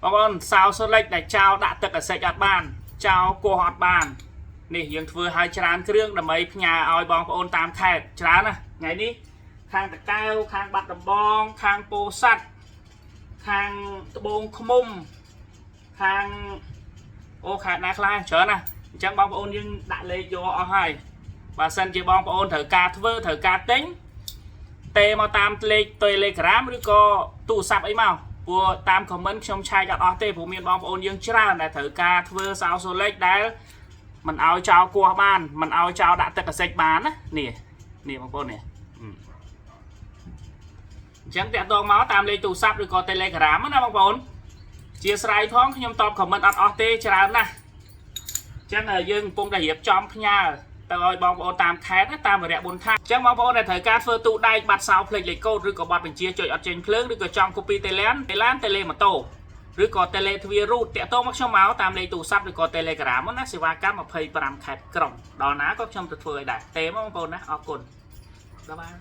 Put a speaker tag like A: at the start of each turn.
A: បងប្អូនសោសូលិចដែលចោលដាក់ទឹកអាសិចអត់បានចោលគោះអត់បាននេះយើងធ្វើឲ្យច្រើនគ្រឿងដើម្បីផ្ញើឲ្យបងប្អូនតាមខេត្តច្រើនណាថ្ងៃនេះខាងតកែវខាងបាត់ដំបងខាងពោធិ៍សាត់ខាងត្បូងឃ្មុំខាងអូខេត្តណាខ្លះច្រើនណាអញ្ចឹងបងប្អូនយើងដាក់លេខយកអស់ហើយបើសិនជាបងប្អូនត្រូវការធ្វើត្រូវការទិញទេមកតាមលេខ Telegram ឬក៏ទូរស័ព្ទអីមកព្រោះតាម comment ខ្ញុំឆែកអត់អស់ទេព្រោះមានបងប្អូនយើងច្រើនដែលត្រូវការធ្វើសោសូលិចដែលមិនឲ្យចោលគោះបានមិនឲ្យចោលដាក់ទឹកអាសិចបានណានេះបងប្អូននេះអញ្ចឹងតាក់ទងមកតាមលេខទូរស័ព្ទឬក៏ Telegram ណាបងប្អូនជាស្រ័យផងខ្ញុំតប comment អត់អស់ទេច្រើនណាស់អញ្ចឹងយើងកំពុងតែរៀបចំផ្ញើទៅឲ្យបងប្អូនតាមខេត្តតាមរយៈបុណ្យថាអញ្ចឹងបងប្អូនដែលត្រូវការធ្វើទូដែកបាត់សោផ្លេចលេខកូដឬក៏បាត់បញ្ជាចុចអត់ចេញភ្លើងឬក៏ចង់ copy តេឡេម៉ូតូឬក៏តេឡេទ្វារូតតាក់ទងមកខ្ញុំមកតាមលេខទូរស័ព្ទឬក៏ Telegram ណាសេវាកម្ម25ខេត្តក្រុងដល់ណាក៏ខ្ញុំទៅធ្វើឲ្យដែរទេបងប្អូនណាអរគុណដល់បាន